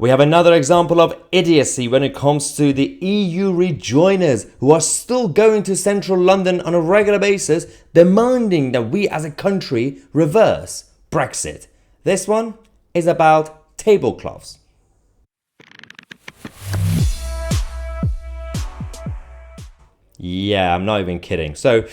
We have another example of idiocy when it comes to the EU rejoiners who are still going to central London on a regular basis, demanding that we as a country reverse Brexit. This one is about tablecloths. Yeah, I'm not even kidding. So,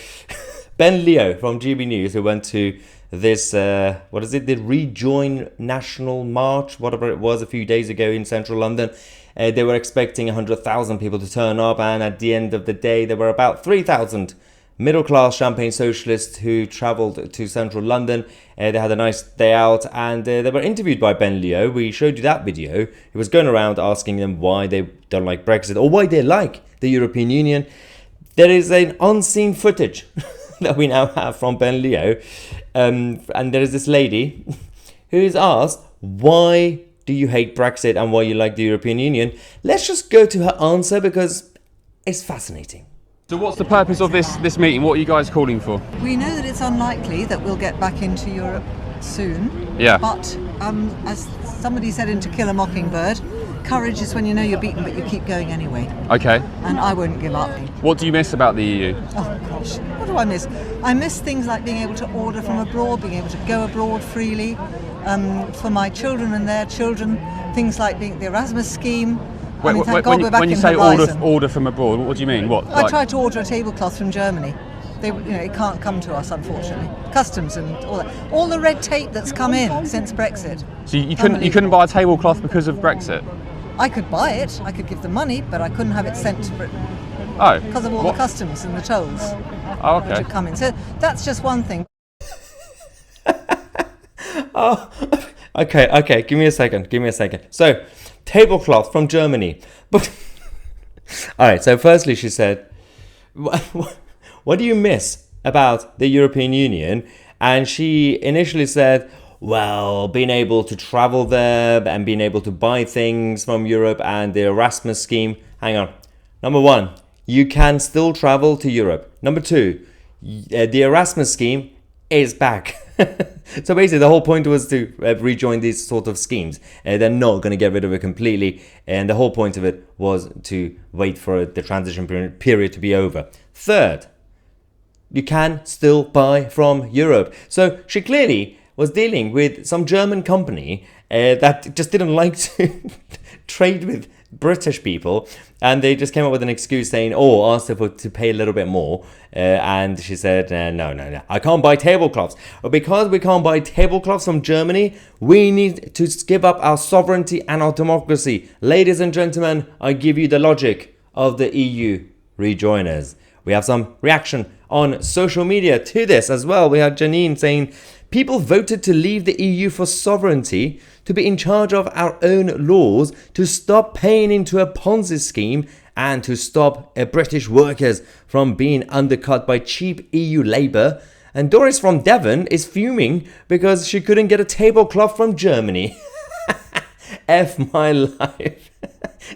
Ben Leo from GB News, who went to this, the Rejoin National March, whatever it was, a few days ago in central London. They were expecting 100,000 people to turn up, and at the end of the day, there were about 3,000 middle-class champagne socialists who travelled to central London. They had a nice day out, and they were interviewed by Ben Leo. We showed you that video. He was going around asking them why they don't like Brexit or why they like the European Union. There is an unseen footage that we now have from Ben Leo. And there is this lady who is asked, why do you hate Brexit and why you like the European Union? Let's just go to her answer because it's fascinating. So what's the purpose of this meeting? What are you guys calling for? We know that it's unlikely that we'll get back into Europe soon. Yeah. But as somebody said in To Kill a Mockingbird, courage is when you know you're beaten but you keep going anyway. Okay. And I won't give up. What do you miss about the EU? Oh gosh, what do I miss? I miss things like being able to order from abroad, being able to go abroad freely. For my children and their children, things like the Erasmus scheme. When you say order from abroad, what do you mean? What? I tried to order a tablecloth from Germany. It can't come to us, unfortunately. Customs and all that. All the red tape that's come in since Brexit. So you couldn't buy a tablecloth because of Brexit? I could buy it, I could give the money, but I couldn't have it sent to Britain. Oh. Because of all the customs and the tolls. Oh, okay. Which have come in. So that's just one thing. Oh, okay. Give me a second. So, tablecloth from Germany. But all right. So, firstly, she said, "What do you miss about the European Union?" And she initially said, "Well, being able to travel there and being able to buy things from Europe and the Erasmus scheme." Hang on. Number one, you can still travel to Europe. Number two, the Erasmus scheme is back. So basically the whole point was to rejoin these sort of schemes. They're not going to get rid of it completely, and the whole point of it was to wait for the transition period to be over. Third, you can still buy from Europe. So she clearly was dealing with some German company that just didn't like to trade with British people, and they just came up with an excuse saying, asked her to pay a little bit more, and she said, no, I can't buy tablecloths. But because we can't buy tablecloths from Germany, we need to give up our sovereignty and our democracy. Ladies and gentlemen, I give you the logic of the EU rejoiners. We have some reaction on social media to this as well. We had Janine saying, people voted to leave the EU for sovereignty, to be in charge of our own laws, to stop paying into a Ponzi scheme, and to stop British workers from being undercut by cheap EU labour. And Doris from Devon is fuming because she couldn't get a tablecloth from Germany. F my life.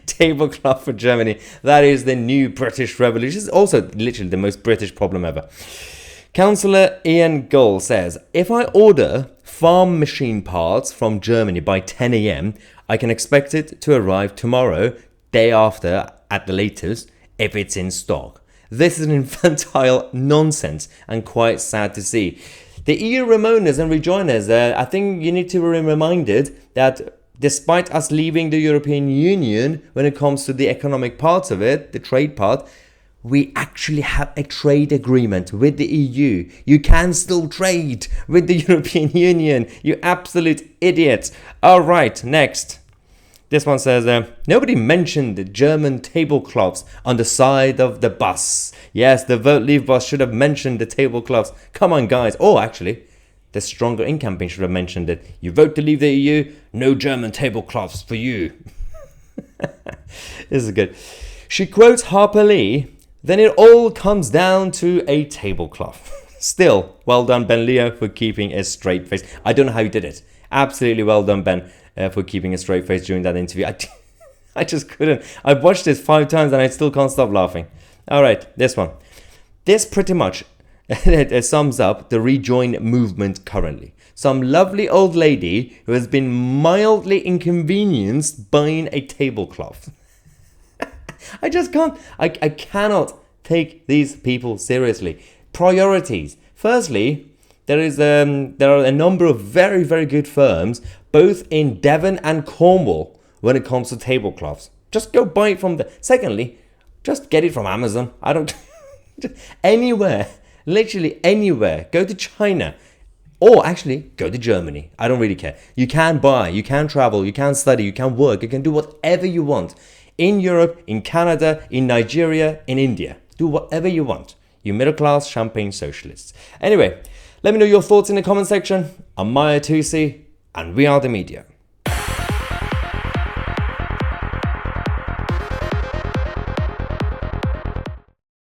Tablecloth for Germany. That is the new British revolution. It's also literally the most British problem ever. Councillor Ian Gull says, if I order farm machine parts from Germany by 10 a.m, I can expect it to arrive tomorrow, day after at the latest, if it's in stock. This is an infantile nonsense and quite sad to see. The EU Ramoners and Rejoiners, I think you need to be reminded that despite us leaving the European Union, when it comes to the economic parts of it, the trade part, we actually have a trade agreement with the EU. You can still trade with the European Union, you absolute idiots. All right, next. This one says, nobody mentioned the German tablecloths on the side of the bus. Yes, the Vote Leave bus should have mentioned the tablecloths. Come on, guys. Oh, actually, the Stronger In campaign should have mentioned it. You vote to leave the EU, no German tablecloths for you. This is good. She quotes Harper Lee, then it all comes down to a tablecloth. Still, well done, Ben Leo, for keeping a straight face. I don't know how you did it. Absolutely well done, Ben, for keeping a straight face during that interview. I just couldn't. I've watched this 5 times and I still can't stop laughing. All right, this one. This pretty much sums up the Rejoin movement currently. some lovely old lady who has been mildly inconvenienced buying a tablecloth. I just can't. I cannot take these people seriously. Priorities. Firstly, there are a number of very, very good firms, both in Devon and Cornwall, when it comes to tablecloths. Just go buy it from there. Secondly, just get it from Amazon. I don't... anywhere. Literally anywhere. Go to China. Or actually, go to Germany. I don't really care. You can buy, you can travel, you can study, you can work, you can do whatever you want. In Europe, in Canada, in Nigeria, in India. Do whatever you want. You middle class champagne socialists. Anyway, let me know your thoughts in the comment section. I'm Tousi, and we are the media.